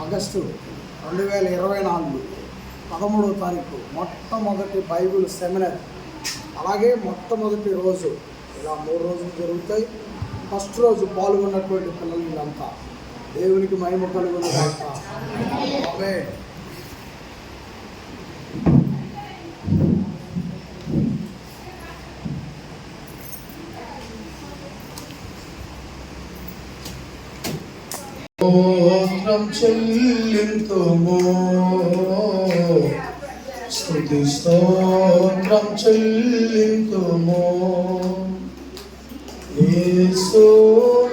August 2024 13వ తారీఖు మొట్టమొదటి Bible seminar. అలాగే మొట్టమొదటి రోజు ఇలా 3 రోజులు జరుగుతాయి. ఫస్ట్ రోజు పాల్గొన్నటువంటి పిల్లలు వీళ్ళంతా దేవునికి మహిమ కలుగును గాక. ఆమేన్. స్తోత్రం చెల్లింతుము, స్తుతి స్తోత్రం చెల్లింతుము.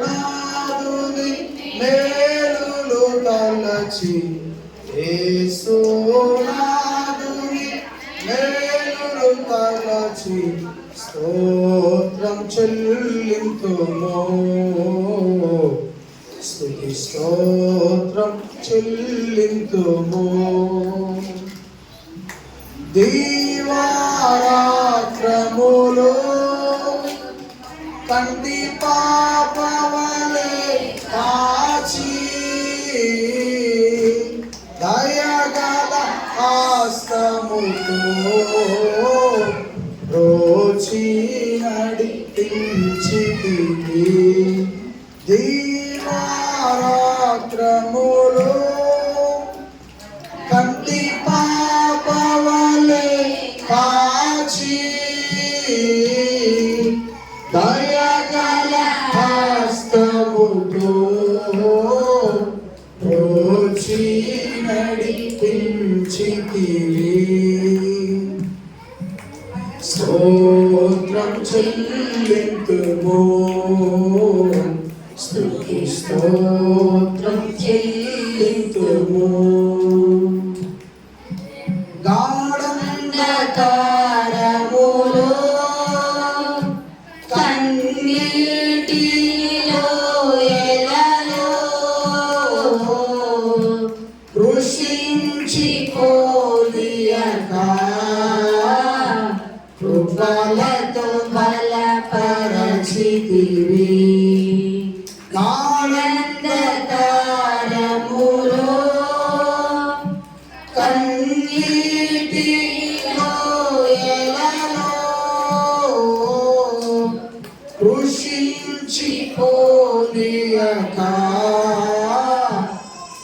యేసునాథుని మేలులు తలచి, యేసునాథుని మేలులు తలచి స్తోత్రం చెల్లింతుము, స్తుతి స్తోత్రం చెల్లింతుము. దీవారాత్రములు కంటి పాపవలే కాచి, దయగల హస్తముతో రోచి నడిపించితివి. దీవారాత్రములు కంటి పాపవలే కాచి, దయగల హస్తముతో రోచి నడిపించితివి. స్తోత్రం చెల్లింతుము, స్తుతి స్తోత్రం చెల్లింతుము. గాఢంధకారములో కన్నీటిలో ఎలలో కృషించిపోలియక కృపలతో బలపరచితివి. గాఢంధకారములో కన్నీటిలో ఎలలో కృషించిపోలియక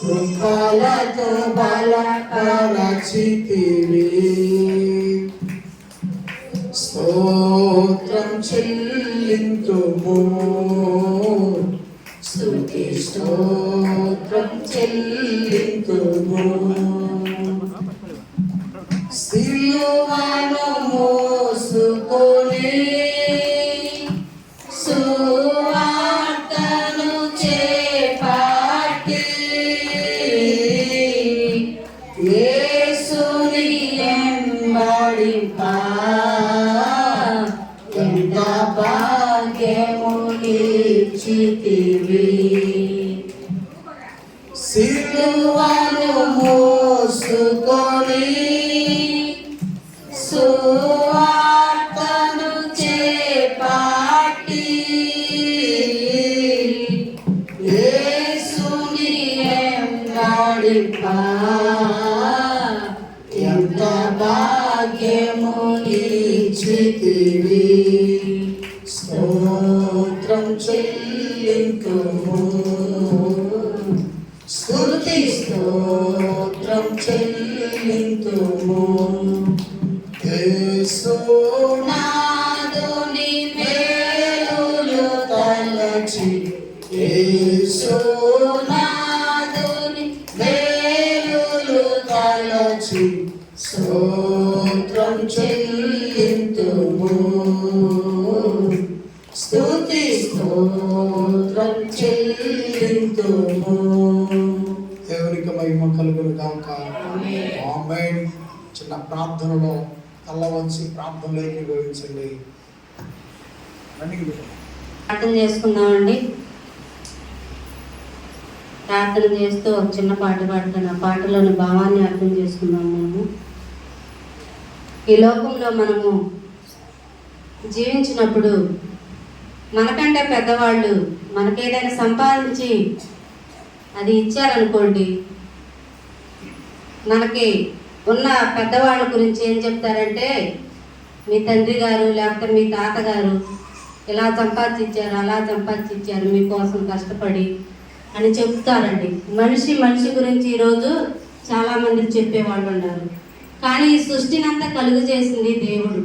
కృపలతో బలపరచితివి. స్తోత్రం చెల్లింతుము, స్తుతి స్తోత్రం చెల్లింతుము. సిలువను మోసుకొని సువార్తను చేపట్టి, యేసుని వెంబడింప ఎంత భాగ్యమునిచ్చితివి. సిలువను మోసుకొని సువార్తను చేపట్టి, యేసుని వెంబడింప ఎంత భాగ్యమునిచ్చితివి. స్తోత్రం చెల్లింతుము, స్తుతి స్తోత్రం చెల్లింతుము. యేసునాథుని మేలులు తలచి, యేసునాథుని మేలులు తలచి స్తోత్రం చెల్లింతుము, స్తుతి స్తోత్రం చెల్లింతుము. దేవునికి మహిమ కలుగును గాక. ఆమేన్. చిన్న ప్రార్థనలో తల వంచి ప్రార్థనలోకి గోవించండి. ప్రార్థన చేసుకుందామండి. ప్రార్థన చేస్తూ ఒక చిన్న పాట పాడుతాను. ఆ పాటలోని భావాన్ని అర్థం చేసుకుందాం. మనము ఈ లోకంలో మనము జీవించినప్పుడు మనకంటే పెద్దవాళ్ళు మనకేదైనా సంపాదించి అది ఇచ్చారనుకోండి, మనకి ఉన్న పెద్దవాళ్ళ గురించి ఏం చెప్తారంటే, మీ తండ్రి గారు లేకపోతే మీ తాతగారు ఇలా సంపాదించారు, అలా సంపాదించారు మీకోసం కష్టపడి అని చెప్తారండి. మనిషి గురించి ఈరోజు చాలామంది చెప్పేవాళ్ళు ఉన్నారు. కానీ ఈ సృష్టినంతా కలుగు చేసింది దేవుడు.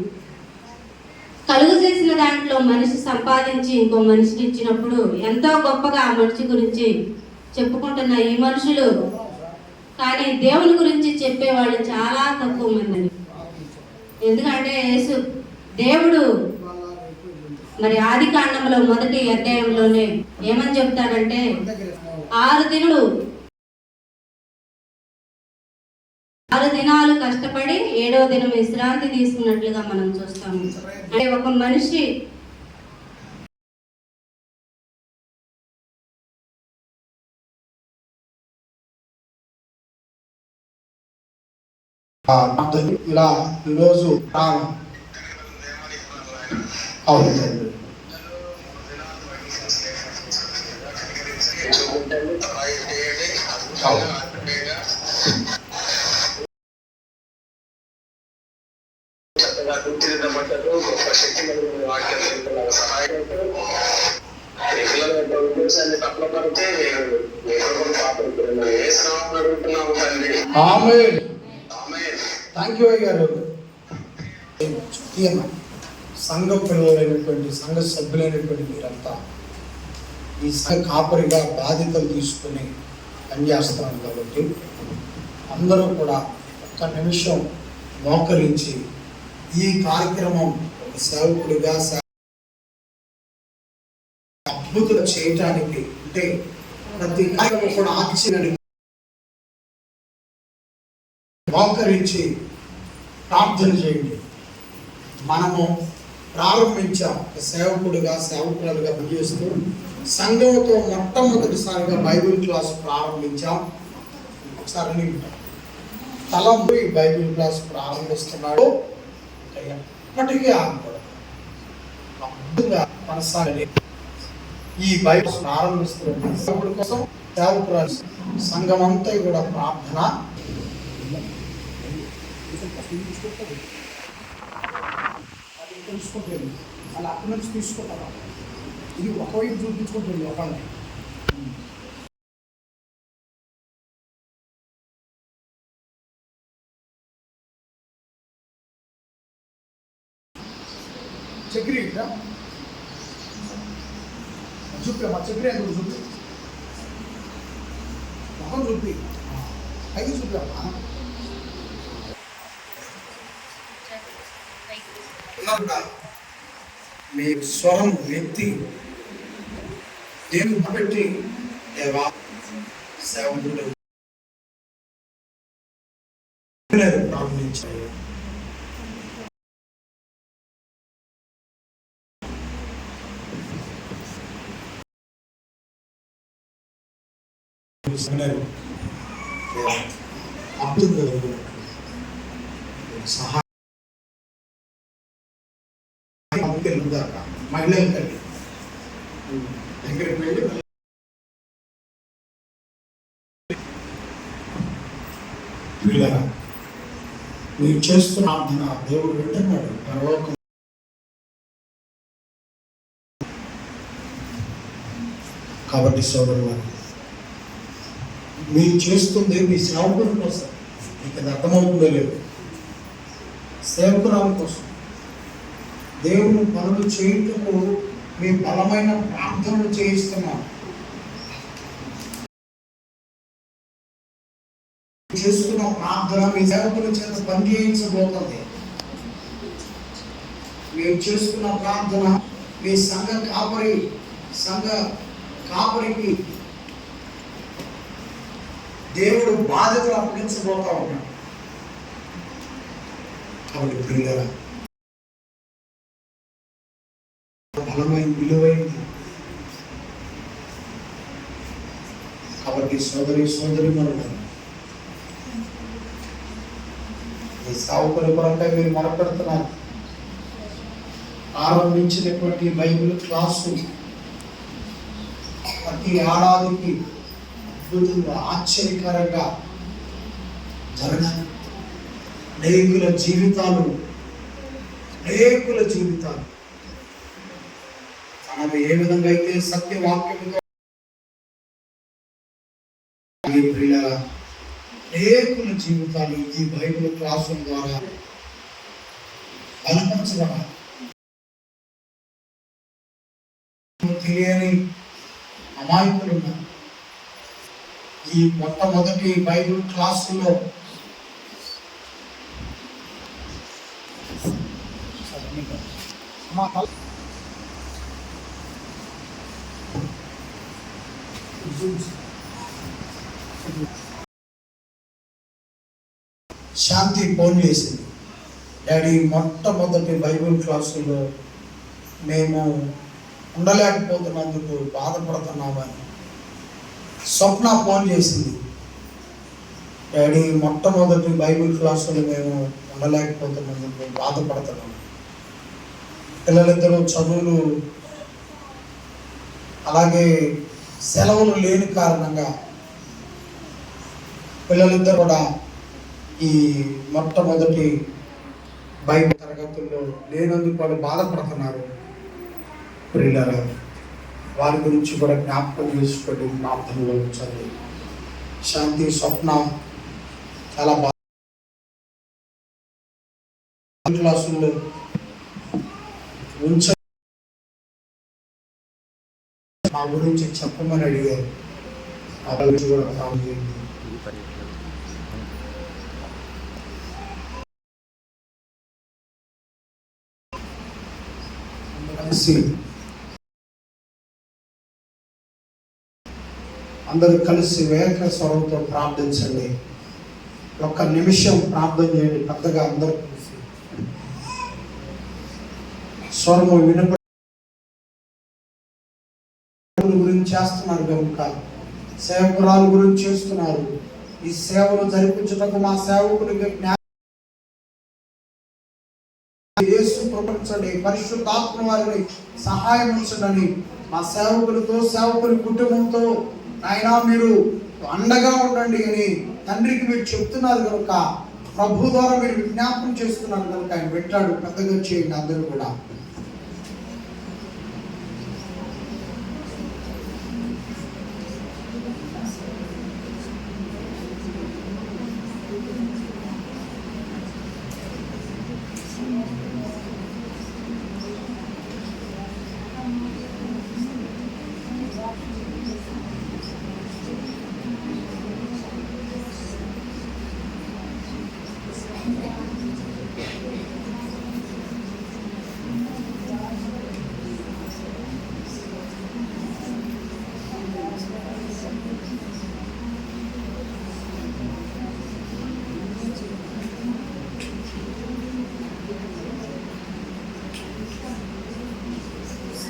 కలుగు చేసిన దాంట్లో మనిషి సంపాదించి ఇంకో మనిషిని ఇచ్చినప్పుడు ఎంతో గొప్పగా ఆ మనిషి గురించి చెప్పుకుంటున్న ఈ మనుషులు, కానీ దేవుని గురించి చెప్పేవాళ్ళు చాలా తక్కువ మంది. ఎందుకంటే దేవుడు మరి ఆది కాండంలో మొదటి అధ్యాయంలోనే ఏమని చెప్తాడంటే, 6 దినాలు కష్టపడి 7వ దినం విశ్రాంతి తీసుకున్నట్లుగా మనం చూస్తాము. అంటే ఒక మనిషి ఇలా ఈరోజు అవుతుంది. గొప్ప శక్తి వాక్యం సహాయపడుతూ ఉద్దేశాన్ని తప్పపడితే ఏ శ్రమం అడుగుతున్నాము తండ్రి. థ్యాంక్ యూ గారు. సంఘ పిల్లలైనటువంటి సంఘ సభ్యులైనటువంటి మీరంతా ఈ సంఘ కాపరిగా బాధ్యతలు తీసుకుని పనిచేస్తున్నాం కాబట్టి అందరూ కూడా ఒక్క నిమిషం మోకరించి ఈ కార్యక్రమం ఒక సేవకుడిగా అద్భుతం చేయటానికి, అంటే ప్రతి కార్యక్రమం కూడా ఆశ్చర్యాన్ని మోకరించి ప్రార్థన చేయండి. మనము ప్రారంభించాం సేవకుడిగా సేవకులుగా పనిచేస్తూ సంఘంతో మొట్టమొదటిసారిగా బైబిల్ క్లాస్ ప్రారంభించాం. ఒకసారి తలంపు ఈ బైబిల్ క్లాస్ ప్రారంభిస్తున్నాడు. ఎప్పటికీ ఆగకూడదు, అద్భుతంగా కొనసాగని ఈ బైబిల్ ప్రారంభిస్తున్న సేవకుడి కోసం సేవకురాలు సంఘం అంతా కూడా ప్రార్థన. తెలుసుకుంటుంది అలా అక్కడి నుంచి తీసుకుంటారా, ఇది ఒకవైపు చూపించుకుంటుంది ఒకళ్ళని. చక్రి చూపి మా చక్రి అని చూపి మొహం చూపి పైకి చూపా. మీ స్వరం వ్యక్తి దేవుని పెట్టి దేవా సేవకుడు ప్రారంభించారు. సహాయం మహిళలు కలిగి దగ్గరికి వెళ్ళి మీరు చేస్తున్న ప్రార్థన దేవుడు వింటున్నాడు. పరలోకం కాబట్టి సోదరులు, మీరు చేస్తుంది మీ సేవకుల కోసం. మీకు అది అర్థమవుతుందో లేదు. సేవకురాల కోసం దేవుని పనులు చేయుటకు మీ బలమైన ప్రార్థనలు చేయిస్తున్నాం. చేస్తున్న ప్రార్థన మీ సేవకుల చేత పని చేయించబోతుంది. మీరు చేస్తున్న ప్రార్థన మీ సంఘ కాపరికి దేవుడు బాధ్యతలు అప్పగించబోతా ఉన్నాడు. కాబట్టి ప్రియులారా, బలమైన విలువైంది. కాబట్టి సోదరి మనుడు ఈ సావుకుల కొరకై మీరు మొరపెడుతున్నారు. ఆరంభించినటువంటి బైబిల్ క్లాసు ప్రతి ఏడాదికి అద్భుతంగా ఆశ్చర్యకరంగా జరగాలి. అనేకుల జీవితాలు మనకు ఏ విధంగా అయితే సత్యవాక్యంతో అనేకుల జీవితాలు ఈ బైబిల్ క్లాసుల ద్వారా బలపరచబడాలి. తెలియని అమాయకులు ఉన్నారు. ఈ మొట్టమొదటి బైబిల్ క్లాసులో శాంతి ఫోన్ చేసింది, డాడీ మొట్టమొదటి బైబిల్ క్లాసులో మేము ఉండలేకపోతున్నందుకు బాధపడుతున్నామని. స్వప్న ఫోన్ చేసింది, డాడీ మొట్టమొదటి బైబిల్ క్లాసులు మేము ఉండలేకపోతున్నందుకు బాధపడుతున్నాము. పిల్లలిద్దరూ చదువులు అలాగే సెలవులు లేని కారణంగా పిల్లలిద్దరు కూడా ఈ మొట్టమొదటి బైబిల్ తరగతుల్లో లేనందుకు వాళ్ళు బాధపడుతున్నారు. ప్రియులారా, వారి గురించి కూడా జ్ఞాపకం చేసుకోండి, ప్రార్థనలో ఉంచండి. శాంతి స్వప్న చాలా క్లాసుల్లో ఉంచ మా గురించి చెప్పమని అడిగారు. ఆ గురించి కూడా ప్రార్థన చేయండి. అందరూ కలిసి వేక స్వరంతో ప్రార్థించండి. ఒక్క నిమిషం ప్రార్థన చేయండి పెద్దగా. అందరూ కలిసి స్వరము వినపడి గురించి చేస్తున్నారు కనుక సేవకురాల గురించి చేస్తున్నారు. ఈ సేవలు జరిపించటకు మా సేవకుడికి యేసు కృపించండి, పరిశుద్ధాత్మ వారిని సహాయం ఉంచండి. మా సేవకుని కుటుంబంతో ఆయన మీరు అండగా ఉండండి అని తండ్రికి మీరు చెప్తున్నారు కనుక, ప్రభు ద్వారా మీరు విజ్ఞాపనం చేస్తున్నారు కనుక ఆయన పెట్టాడు. పెద్దగా చేయండి అందరూ కూడా.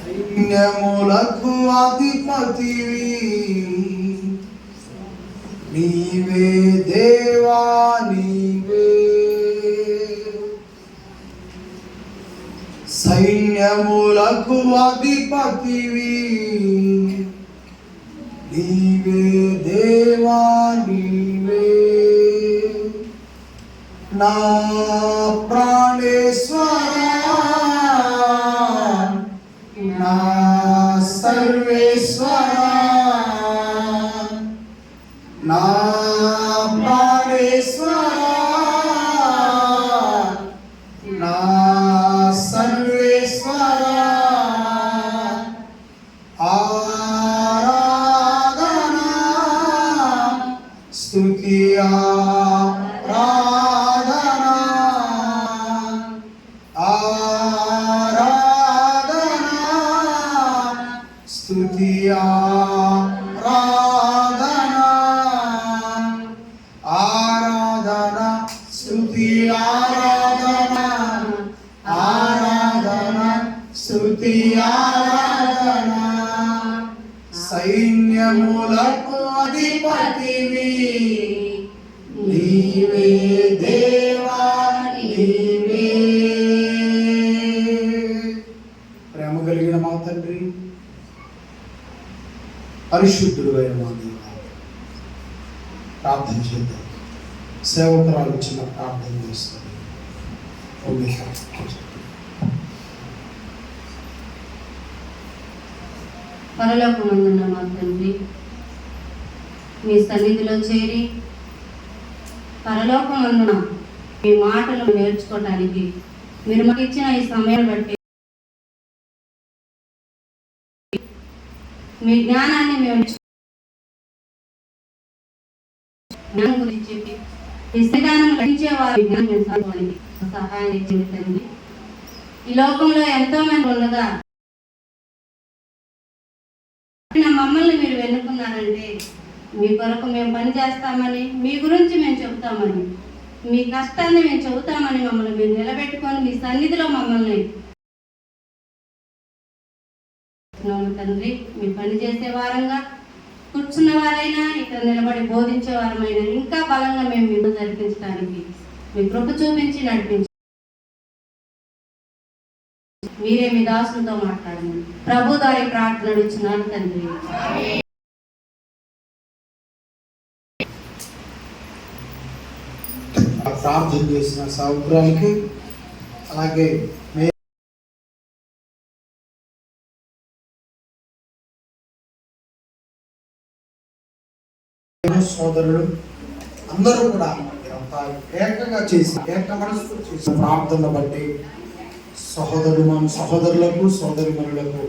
సైన్యములకు అధిపతివి నీవే దేవా, నీవే. సైన్యములకు అధిపతివి నీవే దేవా, నీవే. నా ప్రాణేశ్వరా, నా సర్వేశ్వరా, నా ప్రాణేశ్వరా, నా సర్వేశ్వరా. ఆరాధనా స్తుతి ఆరాధనా స్తుతి ఆరాధన ఆరాధన స్తుతి ఆరాధన ఆరాధన స్తుతి ఆరాధన సైన్యములకు అధిపతివి నీవే దేవా నీవే. ప్రేమ కలిగిన మా తండ్రి, పరిశుద్ధుడు అయిన మా దేవా, ప్రార్థన చేద్దాం. సేవకురాలు చిన్న ప్రార్థన చేస్తారు. పరలోకమందున్న మా తండ్రి, మీ సన్నిధిలో చేరి పరలోకమందున మీ మాటలు నేర్చుకోవటానికి మీరు మాకు ఇచ్చిన ఈ సమయం బట్టి మీ జ్ఞానాన్ని మేము జ్ఞానం గురించి చెప్పి ఈ శ్రీగానం గ్రహించే వారి జ్ఞానం సహాయం ఇచ్చింది తండ్రి. ఈ లోకంలో ఎంతో మంది ఉండగా మమ్మల్ని మీరు వెన్నుకున్నారంటే మీ కొరకు మేము పని చేస్తామని, మీ గురించి మేము చెబుతామని, మీ కష్టాన్ని మేము చెబుతామని మమ్మల్ని మీరు నిలబెట్టుకొని మీ సన్నిధిలో మమ్మల్ని తండ్రి మీ పని చేసే వారంగా కూర్చున్న వారైనా ఇక్కడ నిలబడి బోధించే వారమైనా ఇంకా బలంగా మేము మీకు జరిపించడానికి మీ కృప చూపించి నడిపించి మీరే మీ దాసులతో మాట్లాడండి. ప్రభు దారి ప్రార్థన అడుగుచున్నాను తండ్రి. ప్రార్థన చేసిన సౌకర్యానికి అలాగే సోదరులు అందరూ కూడా ఏకంగా చేసి ఏక మనసుతో చేసిన ప్రార్థన బట్టి సహోదరులకు సోదరిమణులకు